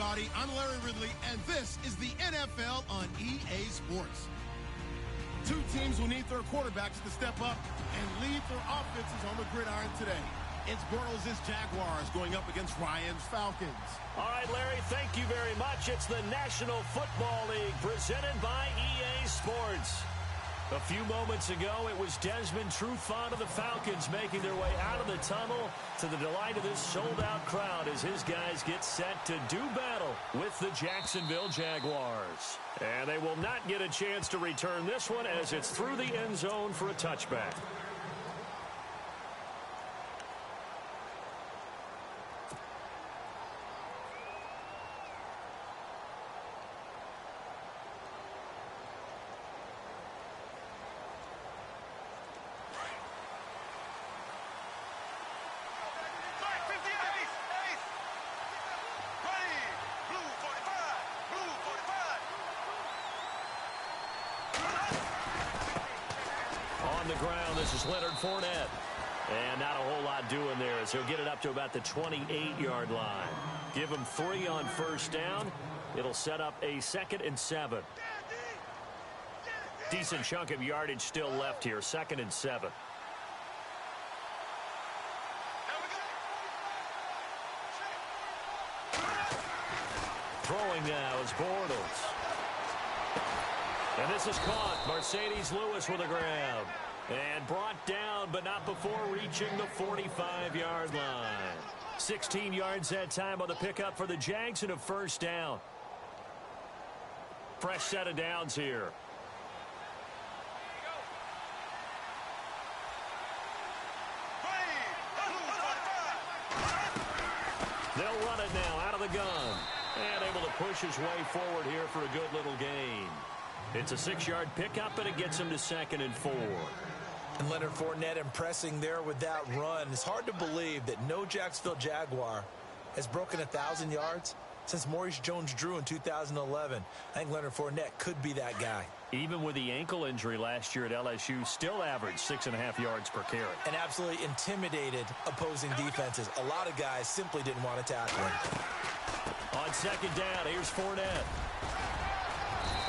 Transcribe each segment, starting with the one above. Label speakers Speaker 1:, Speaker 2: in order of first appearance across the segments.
Speaker 1: everybody. I'm Larry Ridley, and this is the NFL on EA Sports. Two teams will need their quarterbacks to step up and lead their offenses on the gridiron today. It's Bortles' Jaguars going up against Ryan's Falcons.
Speaker 2: All right, Larry, thank you very much. It's the National Football League presented by EA Sports. A few moments ago, it was Desmond Trufant of the Falcons making their way out of the tunnel to the delight of this sold-out crowd as his guys get set to do battle with the Jacksonville Jaguars. And they will not get a chance to return this one as it's through the end zone for a touchback. On the ground, this is Leonard Fournette. And not a whole lot doing there as he'll get it up to about the 28-yard line. Give him 3 on first down. It'll set up a 2nd and 7. Decent chunk of yardage still left here. 2nd and 7. Throwing now is Bortles. And this is caught. Mercedes Lewis with the ground. And brought down, but not before reaching the 45-yard line. 16 yards that time on the pickup for the Jags and a first down. Fresh set of downs here. They'll run it now out of the gun. And able to push his way forward here for a good little gain. It's a 6-yard pickup, and it gets him to 2nd and 4.
Speaker 3: And Leonard Fournette impressing there with that run. It's hard to believe that no Jacksonville Jaguar has broken 1,000 yards since Maurice Jones-Drew in 2011. I think Leonard Fournette could be that guy.
Speaker 2: Even with the ankle injury last year at LSU, still averaged 6.5 yards per carry.
Speaker 3: And absolutely intimidated opposing defenses. A lot of guys simply didn't want to tackle him.
Speaker 2: On second down, here's Fournette.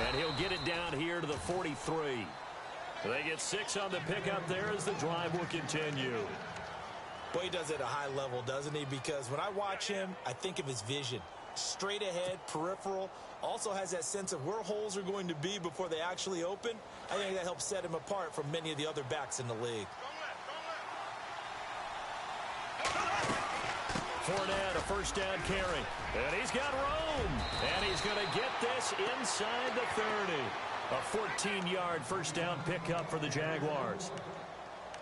Speaker 2: And he'll get it down here to the 43. They get 6 on the pickup there as the drive will continue.
Speaker 3: Boy, he does it at a high level, doesn't he? Because when I watch him, I think of his vision. Straight ahead, peripheral. Also has that sense of where holes are going to be before they actually open. I think that helps set him apart from many of the other backs in the league.
Speaker 2: Fournette, a first down carry. And he's got room. And he's going to get this inside the 30. A 14-yard first down pickup for the Jaguars.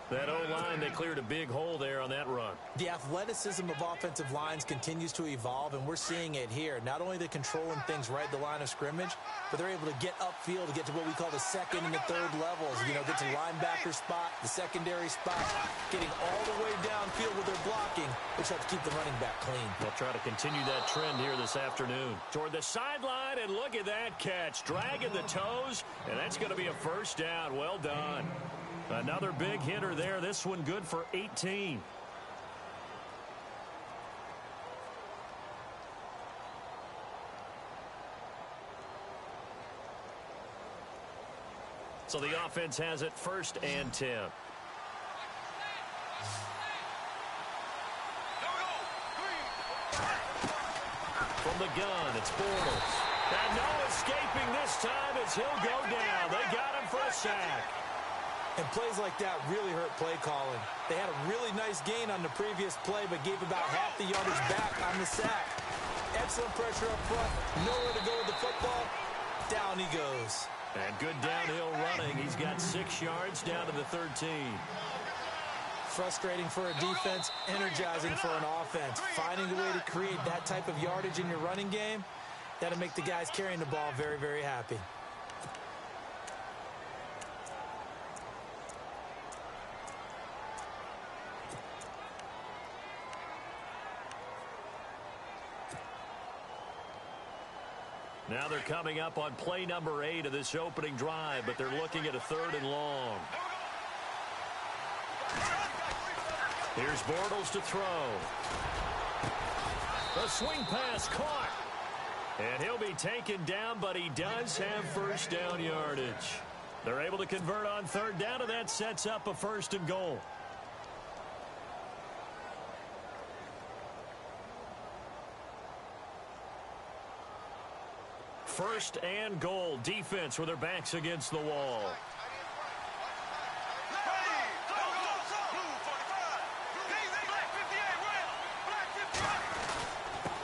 Speaker 2: That O-line, they cleared a big hole there on that run.
Speaker 3: The athleticism of offensive lines continues to evolve, and we're seeing it here. Not only are they controlling things right at the line of scrimmage, but they're able to get upfield to get to what we call the 2nd and the 3rd levels. You know, get to the linebacker spot, the secondary spot, getting all the way downfield with their blocking, which helps keep the running back clean.
Speaker 2: They'll try to continue that trend here this afternoon. Toward the sideline, and look at that catch. Dragging the toes, and that's going to be a first down. Well done. Another big hitter there. This one good for 18. So the offense has it 1st and 10. From the gun, it's Bortles. And no escaping this time as he'll go down. They got him for a sack.
Speaker 3: And plays like that really hurt play calling. They had a really nice gain on the previous play, but gave about half the yardage back on the sack. Excellent pressure up front. Nowhere to go with the football. Down he goes.
Speaker 2: And good downhill running. He's got 6 yards down to the 13.
Speaker 3: Frustrating for a defense, energizing for an offense. Finding a way to create that type of yardage in your running game, that'll make the guys carrying the ball very, very happy.
Speaker 2: Now they're coming up on play number 8 of this opening drive, but they're looking at a 3rd and long. Here's Bortles to throw. The swing pass caught. And he'll be taken down, but he does have first down yardage. They're able to convert on third down, and that sets up a 1st and goal. First and goal. Defense with their backs against the wall.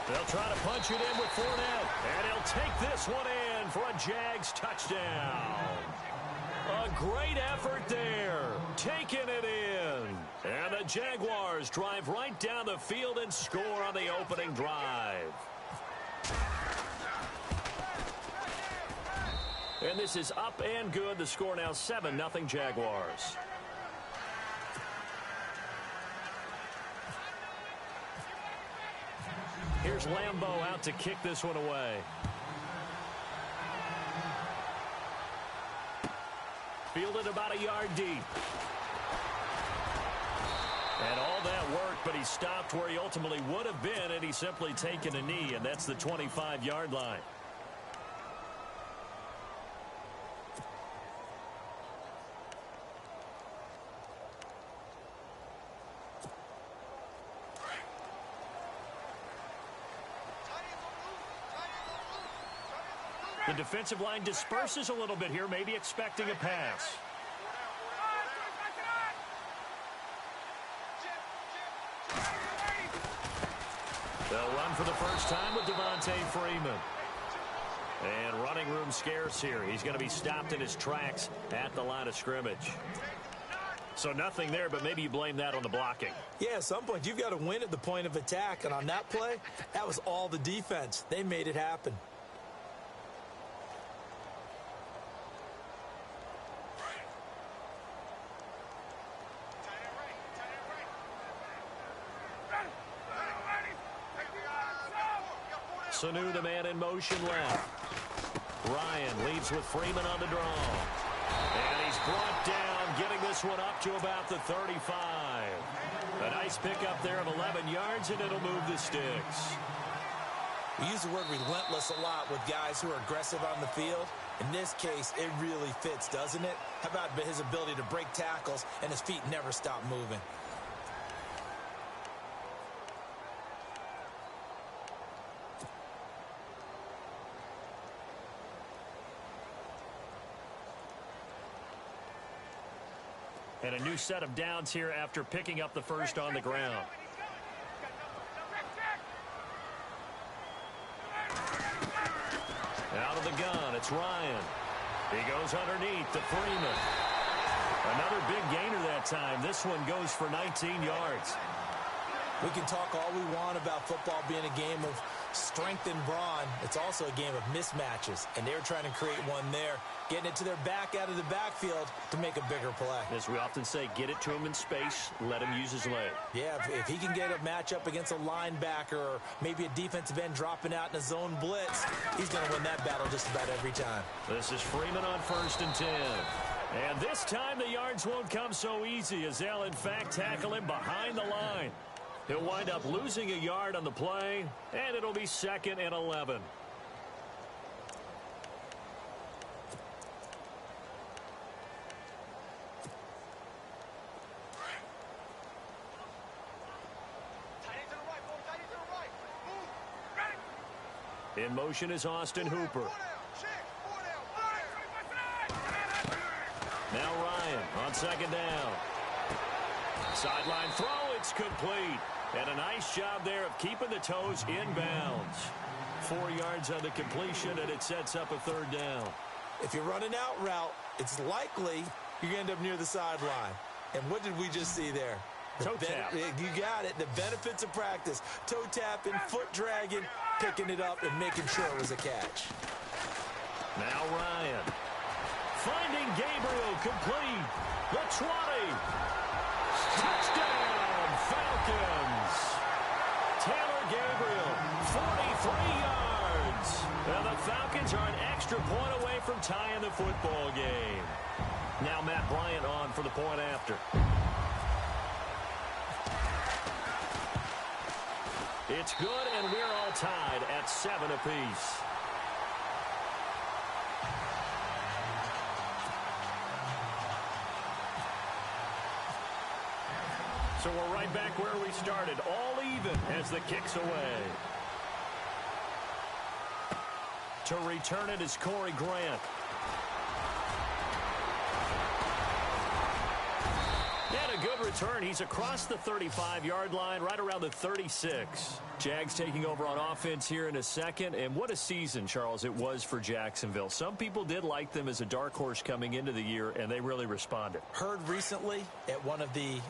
Speaker 2: They'll try to punch it in with Fournette. And he'll take this one in for a Jags touchdown. A great effort there. Taking it in. And the Jaguars drive right down the field and score on the opening drive. And this is up and good. The score now 7-0 Jaguars. Here's Lambeau out to kick this one away. Fielded about a yard deep. And all that work, but he stopped where he ultimately would have been, and he's simply taken a knee, and that's the 25-yard line. The defensive line disperses a little bit here, maybe expecting a pass. They'll run for the first time with Devontae Freeman. And running room scarce here. He's going to be stopped in his tracks at the line of scrimmage. So nothing there, but maybe you blame that on the blocking.
Speaker 3: Yeah, at some point you've got to win at the point of attack. And on that play, that was all the defense. They made it happen.
Speaker 2: Sanu, the man in motion left. Ryan leads with Freeman on the draw. And he's brought down, getting this one up to about the 35. A nice pickup there of 11 yards, and it'll move the sticks.
Speaker 3: We use the word relentless a lot with guys who are aggressive on the field. In this case, it really fits, doesn't it? How about his ability to break tackles and his feet never stop moving?
Speaker 2: And a new set of downs here after picking up the first on the ground. Out of the gun, it's Ryan. He goes underneath to Freeman. Another big gainer that time. This one goes for 19 yards.
Speaker 3: We can talk all we want about football being a game of strength and brawn. It's also a game of mismatches, and they're trying to create one there, getting it to their back out of the backfield to make a bigger play.
Speaker 2: As we often say, get it to him in space, let him use his leg.
Speaker 3: Yeah, if he can get a matchup against a linebacker or maybe a defensive end dropping out in a zone blitz, he's going to win that battle just about every time.
Speaker 2: This is Freeman on 1st and 10. And this time the yards won't come so easy as they'll, in fact, tackle him behind the line. He'll wind up losing a yard on the play, and it'll be 2nd and 11. In motion is Austin Hooper. Now Ryan on 2nd down. Sideline throw, it's complete. And a nice job there of keeping the toes inbounds. 4 yards on the completion, and it sets up a 3rd down.
Speaker 3: If you're running out route, it's likely you're going to end up near the sideline. And what did we just see there?
Speaker 2: Toe tap.
Speaker 3: You got it. The benefits of practice. Toe tapping, foot dragging, picking it up, and making sure it was a catch.
Speaker 2: Now Ryan. Finding Gabriel complete. The 20. Touchdown, Falcons. Taylor Gabriel, 43 yards. And the Falcons are an extra point away from tying the football game. Now Matt Bryant on for the point after. It's good, and we're all tied at 7 apiece. So we're right back where we started, all even as the kick's away. To return it is Corey Grant. And a good return. He's across the 35-yard line, right around the 36. Jags taking over on offense here in a second. And what a season, Charles, it was for Jacksonville. Some people did like them as a dark horse coming into the year, and they really responded.
Speaker 3: Heard recently at one of the,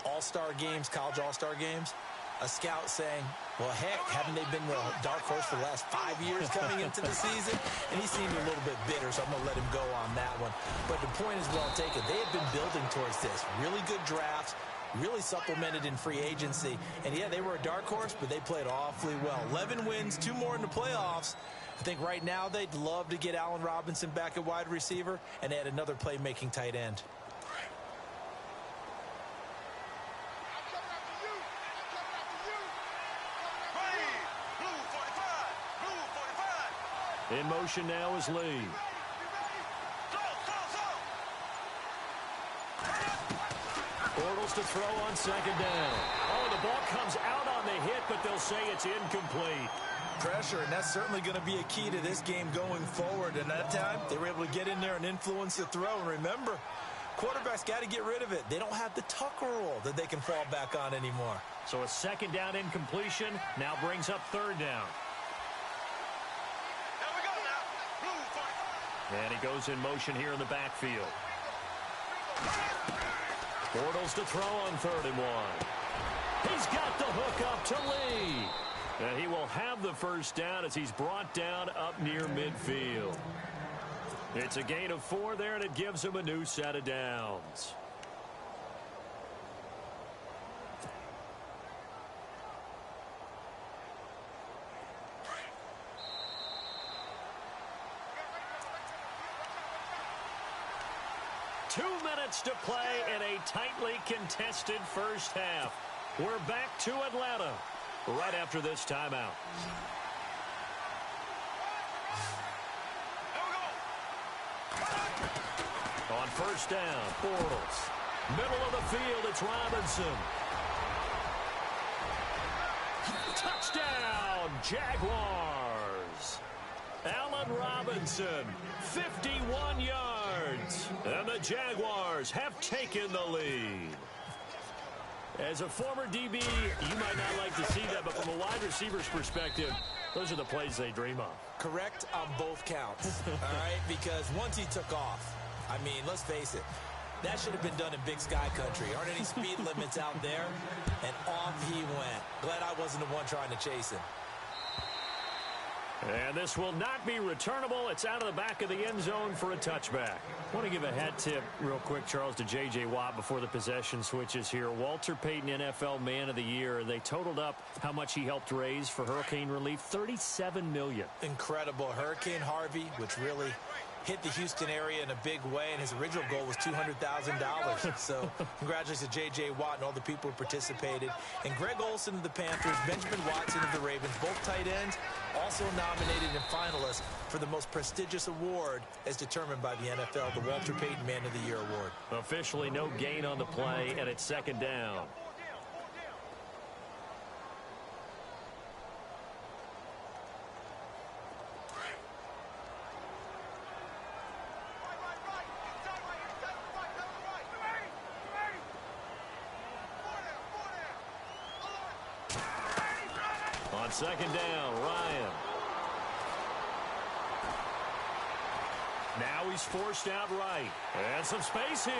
Speaker 3: all-star games, college all-star games, a scout saying, well, heck, haven't they been the dark horse for the last 5 years coming into the season? And he seemed a little bit bitter, so I'm going to let him go on that one. But the point is well taken. They have been building towards this. Really good drafts, really supplemented in free agency. And, yeah, they were a dark horse, but they played awfully well. 11 wins, 2 more in the playoffs. I think right now they'd love to get Allen Robinson back at wide receiver and add another playmaking tight end.
Speaker 2: In motion now is Lee. Bortles to throw on second down. Oh, the ball comes out on the hit, but they'll say it's incomplete.
Speaker 3: Pressure, and that's certainly going to be a key to this game going forward. And that time, they were able to get in there and influence the throw. And remember, quarterbacks got to get rid of it. They don't have the Tucker rule that they can fall back on anymore.
Speaker 2: So a second down incompletion now brings up third down. And he goes in motion here in the backfield. Bortles to throw on 3rd and 1. He's got the hook up to Lee. And he will have the first down as he's brought down up near midfield. It's a gain of 4 there, and it gives him a new set of downs. To play in a tightly contested first half. We're back to Atlanta right after this timeout. On first down, Bortles. Middle of the field, it's Robinson. Touchdown, Jaguars. Allen Robinson, 51 yards. And the Jaguars have taken the lead. As a former DB, you might not like to see that, but from a wide receiver's perspective, those are the plays they dream of.
Speaker 3: Correct on both counts, all right? Because once he took off, I mean, let's face it, that should have been done in Big Sky Country. Aren't any speed limits out there? And off he went. Glad I wasn't the one trying to chase him.
Speaker 2: And this will not be returnable. It's out of the back of the end zone for a touchback. I want to give a hat tip real quick, Charles, to J.J. Watt before the possession switches here. Walter Payton, NFL Man of the Year. They totaled up how much he helped raise for hurricane relief, $37 million.
Speaker 3: Incredible. Hurricane Harvey, which really hit the Houston area in a big way, and his original goal was $200,000. So congratulations to J.J. Watt and all the people who participated. And Greg Olsen of the Panthers, Benjamin Watson of the Ravens, both tight ends, also nominated and finalists for the most prestigious award as determined by the NFL, the Walter Payton Man of the Year Award.
Speaker 2: Officially no gain on the play, and it's second down. On second down, Ryan. Now he's forced out right. And some space here.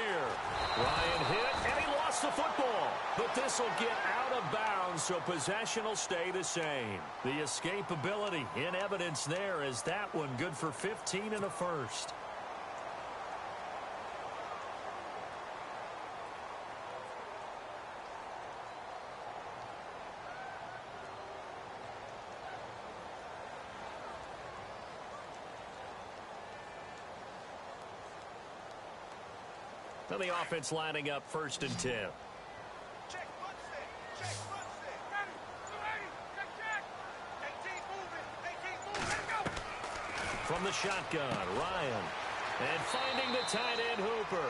Speaker 2: Ryan hit, and he lost the football. But this will get out of bounds, so possession will stay the same. The escapability in evidence there is that one good for 15 and a first. And the offense lining up 1st and 10. From the shotgun, Ryan. And finding the tight end, Hooper.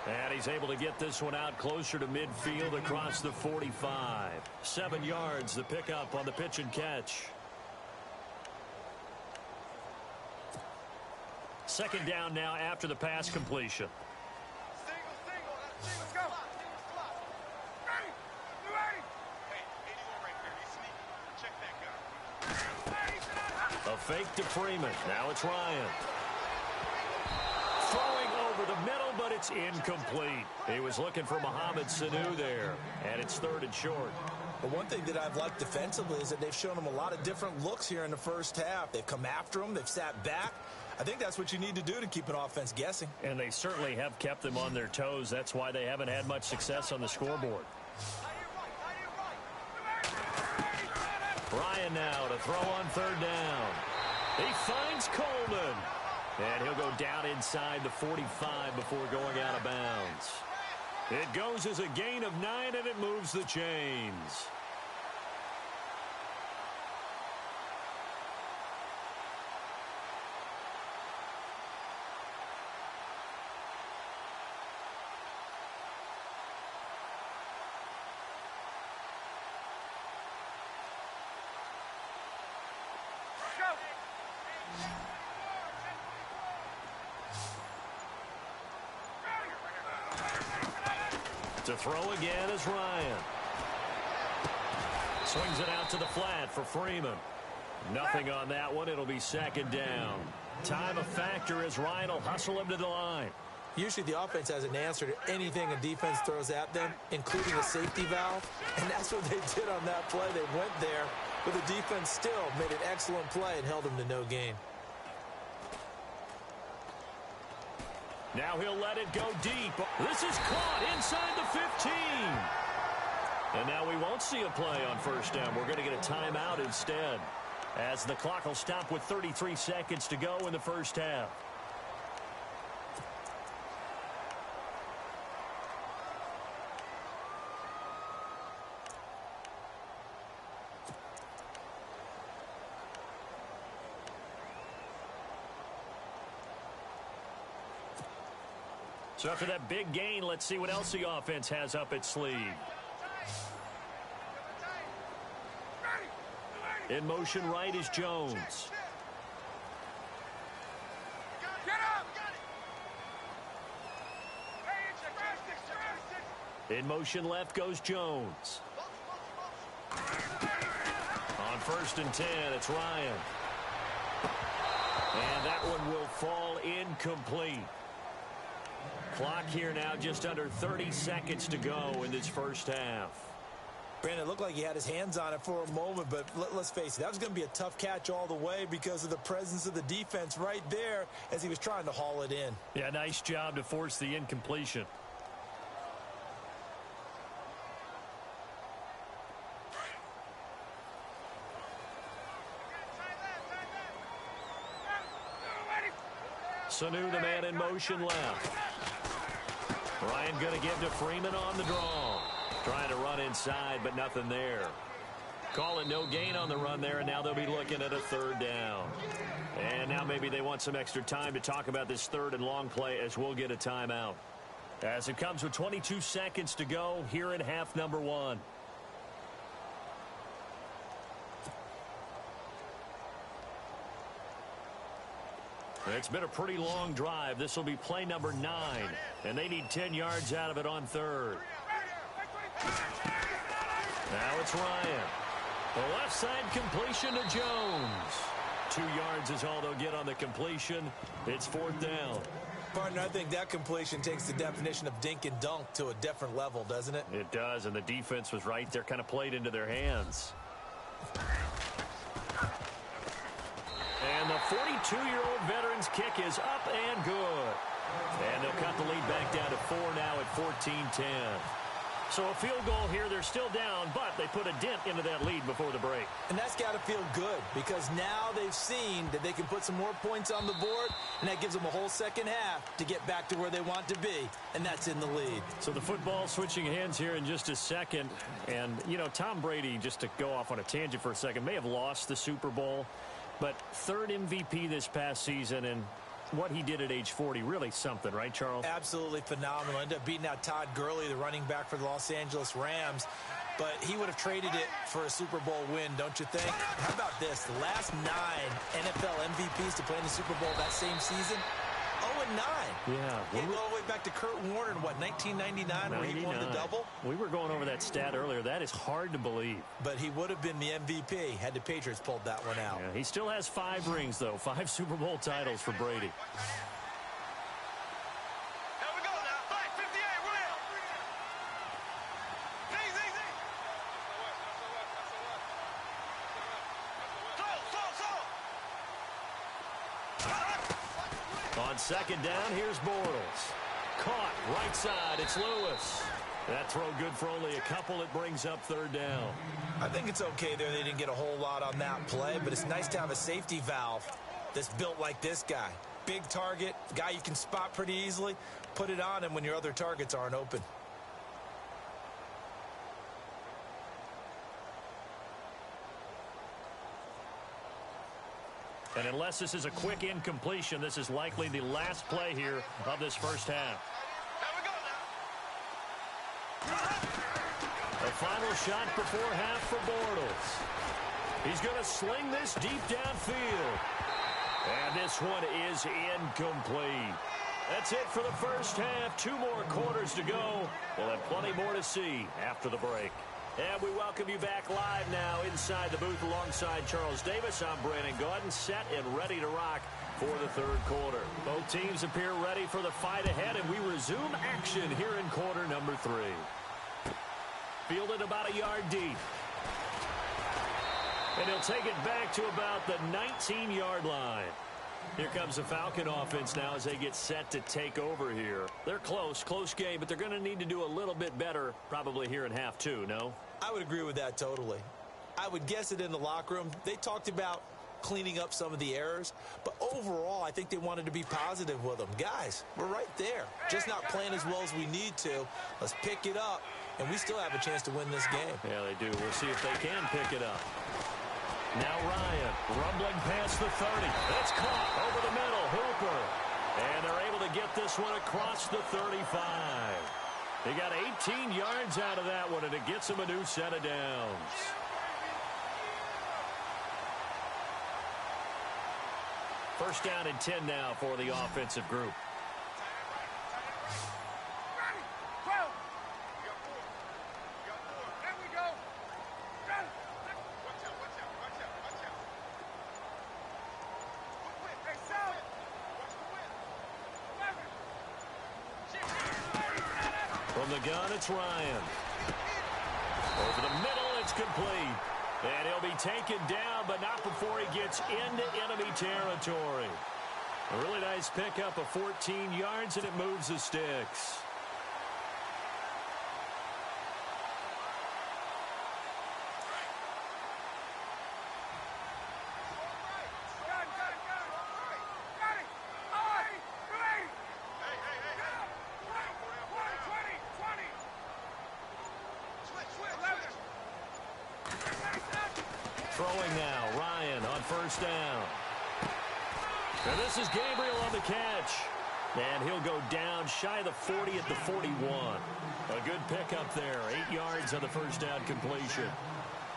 Speaker 2: And he's able to get this one out closer to midfield across the 45. 7 yards, the pickup on the pitch and catch. Second down now after the pass completion.
Speaker 4: Let's go. Ready. Hey, 81 right there. He's sneaky. Check that guy.
Speaker 2: A fake to Freeman. Now it's Ryan. Throwing over the middle, but it's incomplete. He was looking for Mohamed Sanu there, and it's 3rd and short.
Speaker 3: But one thing that I've liked defensively is that they've shown him a lot of different looks here in the first half. They've come after him. They've sat back. I think that's what you need to do to keep an offense guessing.
Speaker 2: And they certainly have kept them on their toes. That's why they haven't had much success on the scoreboard. Ryan now to throw on 3rd down. He finds Coleman. And he'll go down inside the 45 before going out of bounds. It goes as a gain of 9, and it moves the chains. To throw again is Ryan. Swings it out to the flat for Freeman. Nothing on that one. It'll be 2nd down. Time a factor as Ryan will hustle him to the line.
Speaker 3: Usually the offense has an answer to anything a defense throws at them, including a safety valve. And that's what they did on that play. They went there, but the defense still made an excellent play and held them to no gain.
Speaker 2: Now he'll let it go deep. This is caught inside the 15. And now we won't see a play on 1st down. We're going to get a timeout instead, as the clock will stop with 33 seconds to go in the first half. So after that big gain, let's see what else the offense has up its sleeve. In motion right is Jones. In motion left goes Jones. On 1st and 10, it's Ryan. And that one will fall incomplete. Clock here now just under 30 seconds to go in this first half.
Speaker 3: Brandon, it looked like he had his hands on it for a moment, but let's face it, that was going to be a tough catch all the way because of the presence of the defense right there as he was trying to haul it in.
Speaker 2: Yeah, nice job to force the incompletion. Sanu, the man in motion left. Ryan going to give to Freeman on the draw. Trying to run inside, but nothing there. Calling no gain on the run there, and now they'll be looking at a 3rd down. And now maybe they want some extra time to talk about this 3rd and long play as we'll get a timeout. As it comes with 22 seconds to go here in half number 1. It's been a pretty long drive. This will be play number 9, and they need 10 yards out of it on 3rd. Now it's Ryan. The left side completion to Jones. 2 yards is all they'll get on the completion. It's 4th down.
Speaker 3: Partner, I think that completion takes the definition of dink and dunk to a different level, doesn't it?
Speaker 2: It does, and the defense was right there, kind of played into their hands. And the 42-year-old veteran's kick is up and good. And they'll cut the lead back down to 4 now at 14-10. So a field goal here. They're still down, but they put a dent into that lead before the break.
Speaker 3: And that's got to feel good because now they've seen that they can put some more points on the board, and that gives them a whole second half to get back to where they want to be, and that's in the lead.
Speaker 2: So the football switching hands here in just a second. And, you know, Tom Brady, just to go off on a tangent for a second, may have lost the Super Bowl. But third MVP this past season, and what he did at age 40, really something, right, Charles?
Speaker 3: Absolutely phenomenal. Ended up beating out Todd Gurley, the running back for the Los Angeles Rams. But he would have traded it for a Super Bowl win, don't you think? How about this? The last 9 NFL MVPs to play in the Super Bowl that same season, 0-9.
Speaker 2: Yeah.
Speaker 3: He go all the way back to Kurt Warner in, what, 1999, where he won the double?
Speaker 2: We were going over that stat earlier. That is hard to believe.
Speaker 3: But he would have been the MVP had the Patriots pulled that one out.
Speaker 2: Yeah, he still has 5 rings, though. 5 Super Bowl titles for Brady. On second down, here's Bortles. Caught, right side, it's Lewis. That throw good for only a couple. It brings up third down.
Speaker 3: I think it's okay there. They didn't get a whole lot on that play, but it's nice to have a safety valve that's built like this guy. Big target, guy you can spot pretty easily. Put it on him when your other targets aren't open.
Speaker 2: And unless this is a quick incompletion, this is likely the last play here of this first half. A final shot before half for Bortles. He's going to sling this deep downfield. And this one is incomplete. That's it for the first half. 2 more quarters to go. We'll have plenty more to see after the break. And we welcome you back live now inside the booth alongside Charles Davis. I'm Brandon Gaudin, set and ready to rock for the third quarter. Both teams appear ready for the fight ahead, and we resume action here in quarter number 3. Fielded about a yard deep. And he'll take it back to about the 19-yard line. Here comes the Falcon offense now as they get set to take over here. They're close game, but they're going to need to do a little bit better probably here in half 2, no?
Speaker 3: I would agree with that totally. I would guess it in the locker room. They talked about cleaning up some of the errors, but overall, I think they wanted to be positive with them. Guys, we're right there. Just not playing as well as we need to. Let's pick it up, and we still have a chance to win this game.
Speaker 2: Yeah, they do. We'll see if they can pick it up. Now Ryan, rumbling past the 30. It's caught over the middle. Hooper. And they're able to get this one across the 35. They got 18 yards out of that one, and it gets them a new set of downs. First down and 10 now for the offensive group. From the gun, it's Ryan. Over the middle, it's complete. And he'll be taken down, but not before he gets into enemy territory. A really nice pickup of 14 yards, and it moves the sticks. Throwing now, Ryan on first down. And this is Gabriel on the catch. And he'll go down shy of the 40 at the 41. A good pickup there. 8 yards on the first down completion.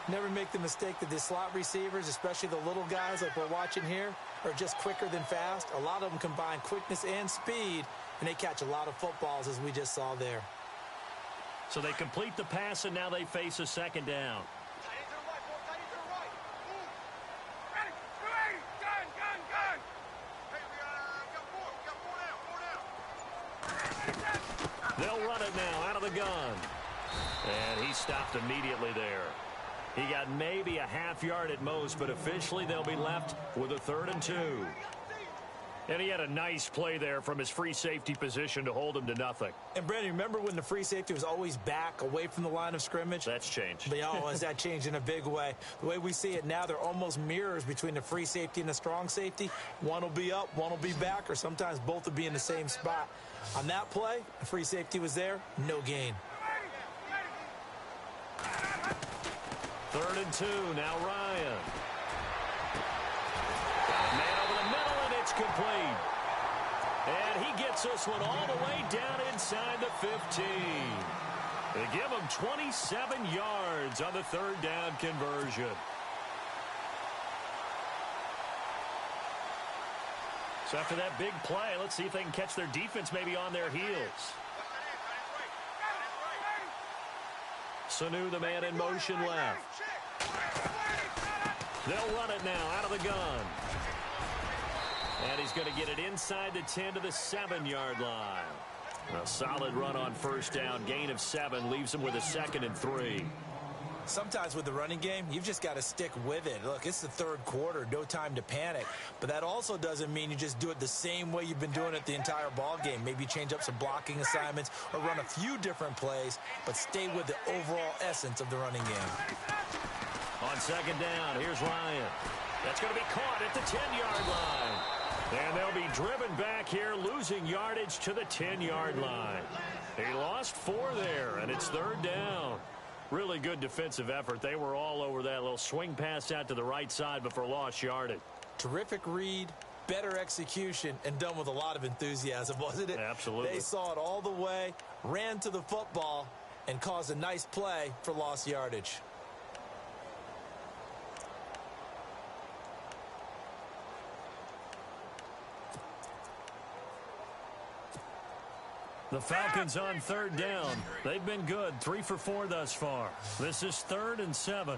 Speaker 3: Never make the mistake that the slot receivers, especially the little guys like we're watching here, are just quicker than fast. A lot of them combine quickness and speed, and they catch a lot of footballs, as we just saw there.
Speaker 2: So they complete the pass, and now they face a second down. They'll run it now out of the gun. And he stopped immediately there. He got maybe a half yard at most, but officially they'll be left with a 3rd and 2. And he had a nice play there from his free safety position to hold him to nothing.
Speaker 3: And, Brandon, remember when the free safety was always back away from the line of scrimmage?
Speaker 2: That's changed.
Speaker 3: But, has that changed in a big way? The way we see it now, they're almost mirrors between the free safety and the strong safety. One will be up, one will be back, or sometimes both will be in the same spot. On that play, the free safety was there, no gain.
Speaker 2: 3rd and 2, now Ryan. complete. And he gets this one all the way down inside the 15. They give him 27 yards on the third down conversion. So after that big play, let's see if they can catch their defense maybe on their heels. Sanu, the man in motion left. They'll run it now out of the gun. And he's going to get it inside the 10 to the 7-yard line. A solid run on first down. Gain of 7 leaves him with a 2nd and 3.
Speaker 3: Sometimes with the running game, you've just got to stick with it. Look, it's the third quarter, no time to panic. But that also doesn't mean you just do it the same way you've been doing it the entire ball game. Maybe change up some blocking assignments or run a few different plays, but stay with the overall essence of the running game.
Speaker 2: On second down, here's Ryan. That's going to be caught at the 10-yard line. And they'll be driven back here, losing yardage to the 10-yard line. He lost 4 there, and it's third down. Really good defensive effort. They were all over that little swing pass out to the right side before lost yardage.
Speaker 3: Terrific read, better execution, and done with a lot of enthusiasm, wasn't it?
Speaker 2: Absolutely.
Speaker 3: They saw it all the way, ran to the football, and caused a nice play for lost yardage.
Speaker 2: The Falcons on third down. They've been good, 3 for 4 thus far. This is 3rd and 7.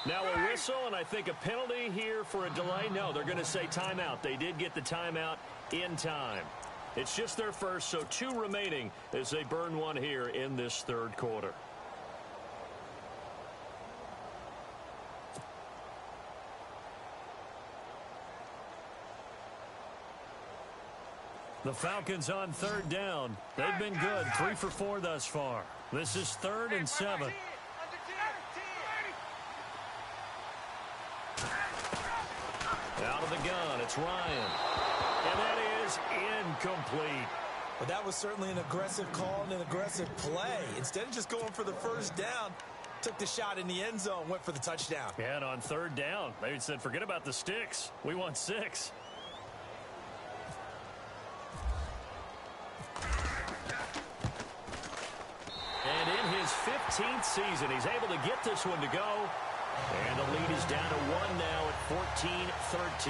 Speaker 2: Now a whistle, and I think a penalty here for a delay. No, they're going to say timeout. They did get the timeout in time. It's just their first, so 2 remaining as they burn 1 here in this third quarter. The Falcons on third down. They've been good, 3 for 4 thus far. This is 3rd and 7. Out of the gun, it's Ryan. And that is incomplete.
Speaker 3: But that was certainly an aggressive call and an aggressive play. Instead of just going for the first down, took the shot in the end zone, went for the touchdown.
Speaker 2: Yeah, and on third down, they said, forget about the sticks. We want 6. And in his 15th season, he's able to get this one to go. And the lead is down to 1 now at 14-13.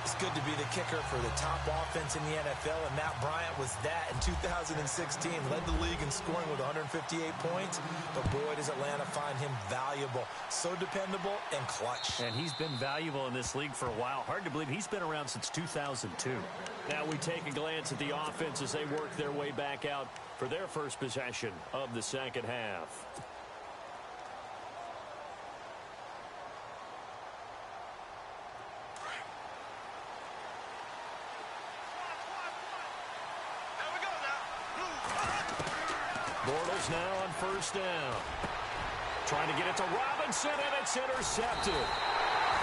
Speaker 3: It's good to be the kicker for the top offense in the NFL, and Matt Bryant was that in 2016. Led the league in scoring with 158 points, but boy, does Atlanta find him valuable. So dependable and clutch.
Speaker 2: And he's been valuable in this league for a while. Hard to believe he's been around since 2002. Now we take a glance at the offense as they work their way back out for their first possession of the second half. Bortles now on first down. Trying to get it to Robinson, and it's intercepted.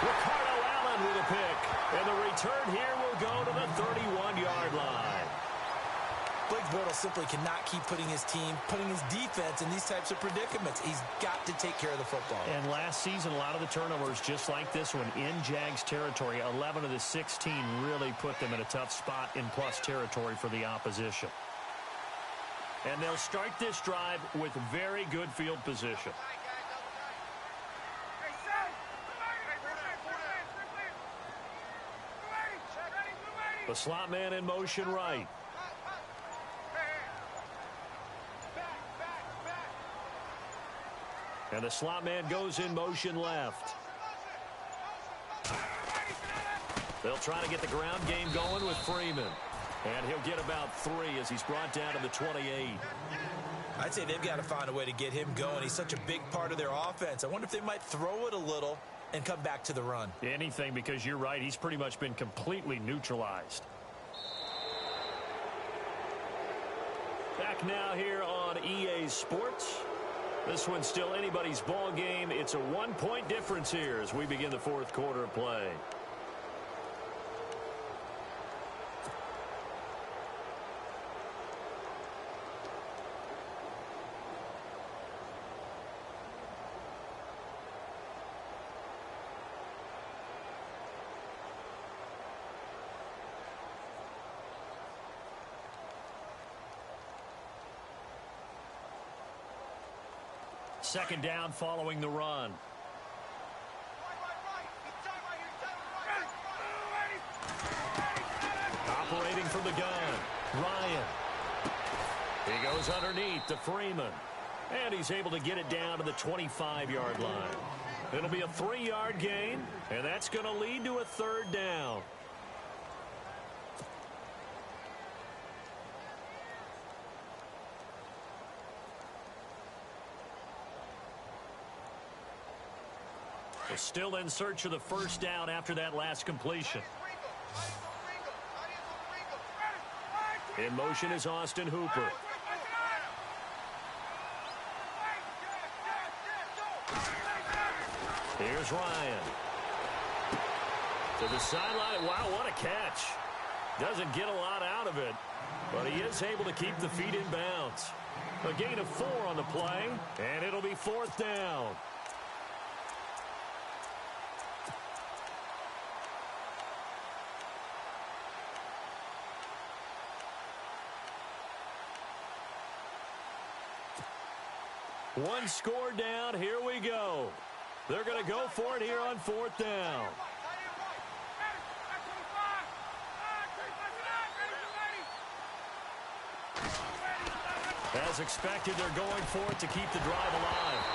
Speaker 2: Ricardo Allen with a pick. And the return here will go to the 31-yard line.
Speaker 3: Blake Bortles simply cannot keep putting his team, putting his defense in these types of predicaments. He's got to take care of the football.
Speaker 2: And last season, a lot of the turnovers, just like this one, in Jags territory, 11 of the 16 really put them in a tough spot in plus territory for the opposition. And they'll start this drive with very good field position. The slot man in motion right. And the slot man goes in motion left. They'll try to get the ground game going with Freeman. And he'll get about 3 as he's brought down to the 28.
Speaker 3: I'd say they've got to find a way to get him going. He's such a big part of their offense. I wonder if they might throw it a little and come back to the run.
Speaker 2: Anything, because you're right. He's pretty much been completely neutralized. Back now here on EA Sports. This one's still anybody's ball game. It's a 1-point difference here as we begin the fourth quarter of play. Second down following the run. Operating from the gun, Ryan. He goes underneath to Freeman. And he's able to get it down to the 25-yard line. It'll be a 3-yard gain, and that's going to lead to a third down. We're still in search of the first down after that last completion. In motion is Austin Hooper. Here's Ryan. To the sideline. Wow, what a catch. Doesn't get a lot out of it, but he is able to keep the feet in bounds. A gain of 4 on the play, and it'll be 4th down. One score down. Here we go. They're going to go for it here on 4th down. As expected, they're going for it to keep the drive alive.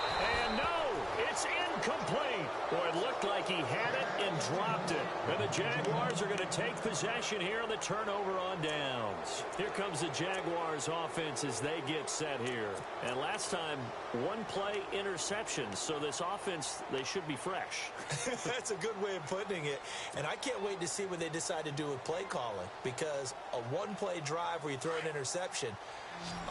Speaker 2: And no, it's incomplete. Boy, it looked like he had it and dropped it. And the Jaguars are going to take possession here on the turnover on downs. Here comes the Jaguars offense as they get set here. And last time, one play interception. So this offense, they should be fresh.
Speaker 3: That's a good way of putting it. And I can't wait to see what they decide to do with play calling. Because a one-play drive where you throw an interception,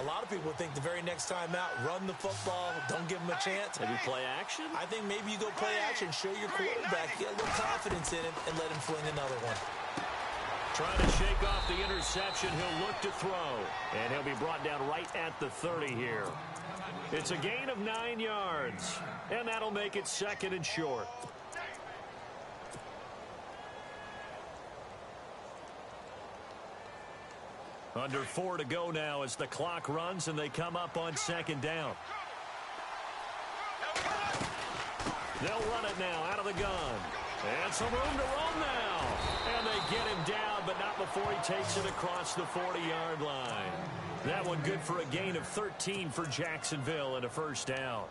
Speaker 3: a lot of people think the very next time out, run the football, don't give them a chance.
Speaker 2: Maybe play action?
Speaker 3: I think maybe you go play action, show your quarterback, get a little confidence in him, and let him fling another one.
Speaker 2: Trying to shake off the interception, he'll look to throw. And he'll be brought down right at the 30 here. It's a gain of 9 yards. And that'll make it 2nd and short. Under 4 to go now as the clock runs and they come up on 2nd down. They'll run it now out of the gun. And some room to run now. And they get him down, but not before he takes it across the 40-yard line. That one good for a gain of 13 for Jacksonville and a 1st down.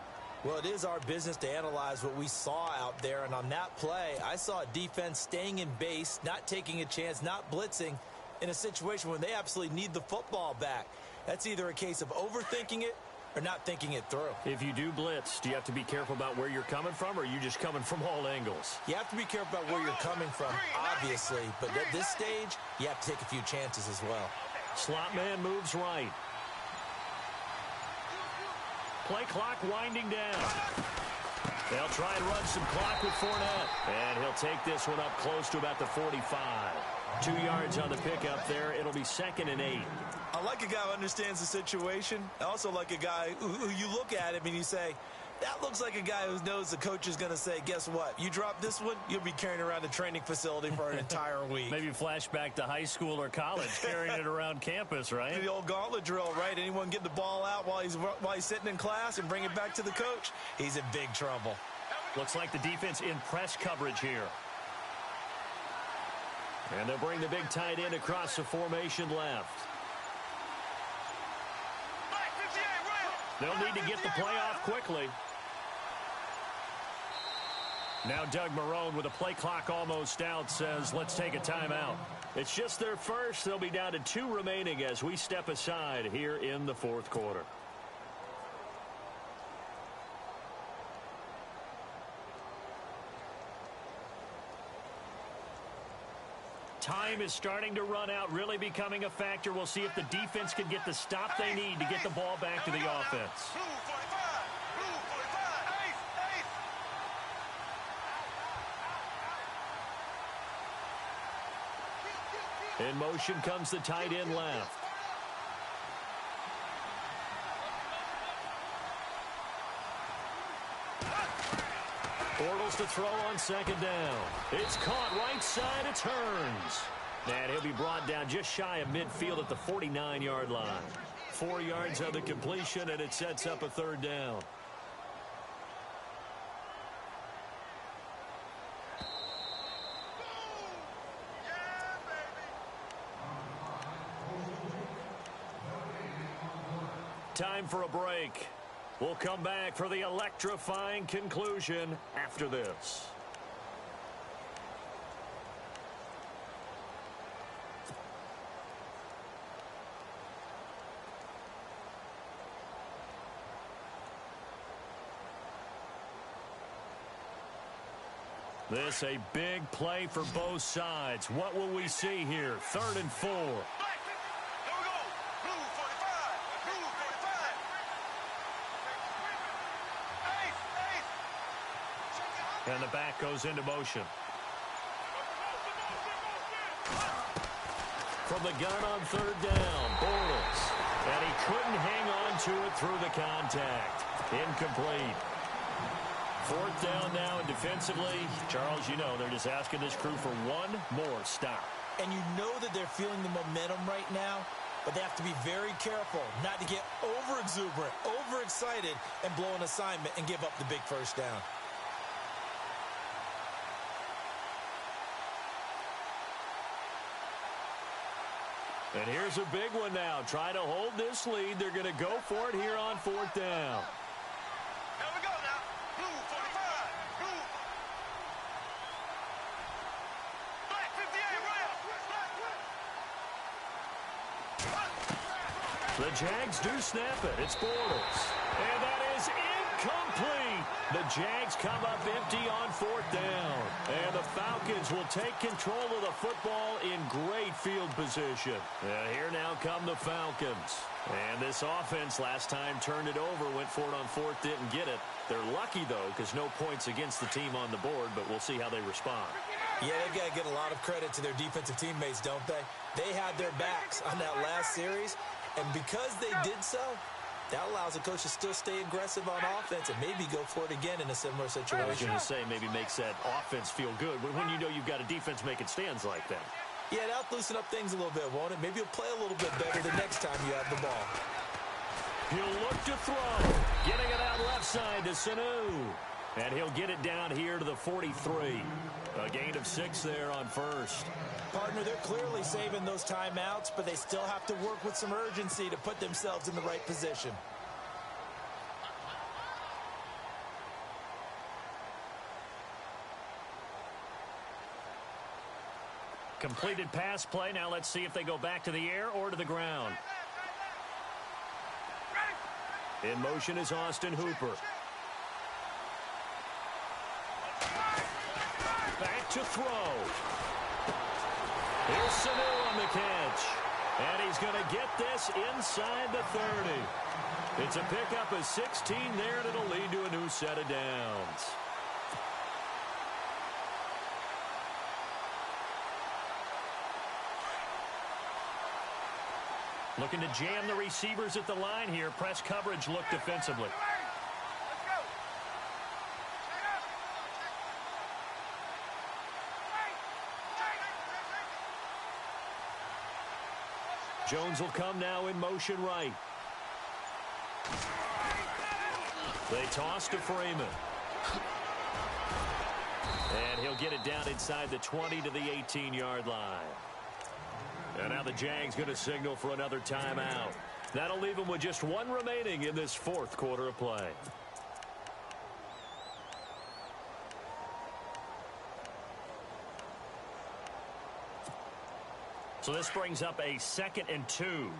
Speaker 3: Well, it is our business to analyze what we saw out there. And on that play, I saw a defense staying in base, not taking a chance, not blitzing, in a situation where they absolutely need the football back. That's either a case of overthinking it or not thinking it through.
Speaker 2: If you do blitz, do you have to be careful about where you're coming from, or are you just coming from all angles?
Speaker 3: You have to be careful about where you're coming from, obviously. But at this stage, you have to take a few chances as well.
Speaker 2: Slot man moves right. Play clock winding down. They'll try and run some clock with Fournette. And he'll take this one up close to about the 45. 2 yards on the pickup there. It'll be 2nd and 8.
Speaker 3: I like a guy who understands the situation. I also like a guy who you look at him and you say, that looks like a guy who knows the coach is going to say, guess what? You drop this one, you'll be carrying around the training facility for an entire week.
Speaker 2: Maybe flashback to high school or college, carrying it around campus, right?
Speaker 3: The old gauntlet drill, right? Anyone get the ball out while he's sitting in class and bring it back to the coach? He's in big trouble.
Speaker 2: Looks like the defense in press coverage here. And they'll bring the big tight end across the formation left. They'll need to get the play off quickly. Now Doug Marrone with a play clock almost out says, let's take a timeout. It's just their first. They'll be down to 2 remaining as we step aside here in the 4th quarter. Time is starting to run out, really becoming a factor. We'll see if the defense can get the stop they need to get the ball back to the offense. In motion comes the tight end left. Bortles to throw on 2nd down. It's caught right side. It turns. And he'll be brought down just shy of midfield at the 49-yard line. 4 yards on the completion, and it sets up a 3rd down. time for a break. We'll come back for the electrifying conclusion after this. This a big play for both sides. What will we see here? 3rd and 4.
Speaker 4: Here we go. Blue 45. Blue 45. Ace.
Speaker 2: And the back goes into motion. From the gun on 3rd down, Bortles. And he couldn't hang on to it through the contact. Incomplete. 4th down now, and defensively, Charles, you know, they're just asking this crew for one more stop.
Speaker 3: And you know that they're feeling the momentum right now, but they have to be very careful not to get over-exuberant, overexcited, and blow an assignment and give up the big first down.
Speaker 2: And here's a big one now. Try to hold this lead. They're going to go for it here on 4th down.
Speaker 4: Here we go now. Blue 45. Blue. Black 58. Right.
Speaker 2: The Jags do snap it. It's Bortles. And that is incomplete. The Jags come up empty on 4th down. And the Falcons will take control of the football in great field position. And here now come the Falcons. And this offense last time turned it over, went for it on 4th, didn't get it. They're lucky, though, because no points against the team on the board, but we'll see how they respond.
Speaker 3: Yeah, they've got to get a lot of credit to their defensive teammates, don't they? They had their backs on that last series, and because they did so, that allows the coach to still stay aggressive on offense and maybe go for it again in a similar situation.
Speaker 2: I was going to say maybe makes that offense feel good, but when you know you've got a defense making stands like that.
Speaker 3: Yeah, that'll loosen up things a little bit, won't it? Maybe you'll play a little bit better the next time you have the ball.
Speaker 2: He'll look to throw. Getting it out left side to Sanu. And he'll get it down here to the 43. A gain of 6 there on 1st.
Speaker 3: Partner, they're clearly saving those timeouts, but they still have to work with some urgency to put themselves in the right position.
Speaker 2: Completed pass play. Now let's see if they go back to the air or to the ground. In motion is Austin Hooper. Back to throw. Here's Sanu on the catch. And he's going to get this inside the 30. It's a pickup of 16 there, and it'll lead to a new set of downs. Looking to jam the receivers at the line here. Press coverage look defensively. Jones will come now in motion right. They toss to Freeman. And he'll get it down inside the 20 to the 18-yard line. And now the Jags going to signal for another timeout. That'll leave them with just one remaining in this 4th quarter of play. So this brings up a 2nd and 2.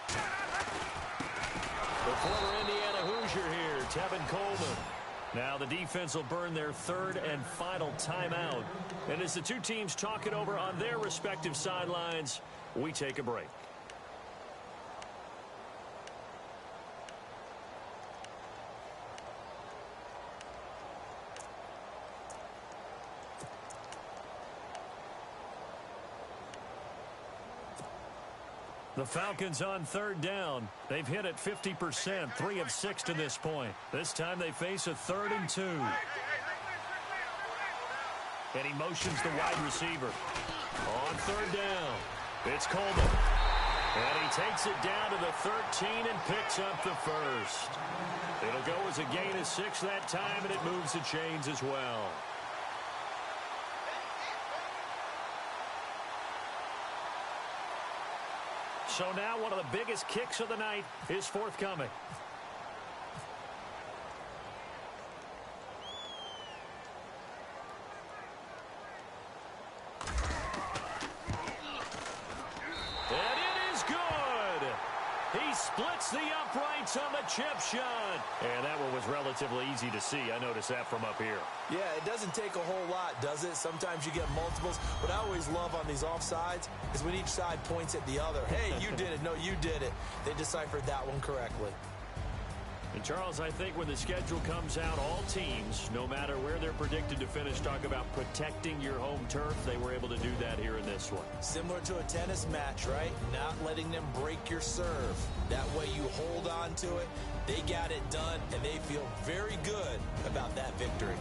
Speaker 2: The former Indiana Hoosier here, Tevin Coleman. Now the defense will burn their 3rd and final timeout. And as the two teams talk it over on their respective sidelines, we take a break. The Falcons on 3rd down. They've hit it 50%, 3 of 6 to this point. This time they face a 3rd and 2. And he motions the wide receiver. On 3rd down, it's Coleman. And he takes it down to the 13 and picks up the 1st. It'll go as a gain of 6 that time, and it moves the chains as well. So now one of the biggest kicks of the night is forthcoming. And it is good. He splits the uprights on the chip shot. And that one was relatively easy to see. I noticed that from up here.
Speaker 3: Yeah, it doesn't take a whole lot, does it? Sometimes you get multiples. What I always love on these offsides is when each side points at the other. Hey, you did it. No, you did it. They deciphered that one correctly.
Speaker 2: And, Charles, I think when the schedule comes out, all teams, no matter where they're predicted to finish, talk about protecting your home turf. They were able to do that here in this one.
Speaker 3: Similar to a tennis match, right? Not letting them break your serve. That way you hold on to it. They got it done, and they feel very good about that victory.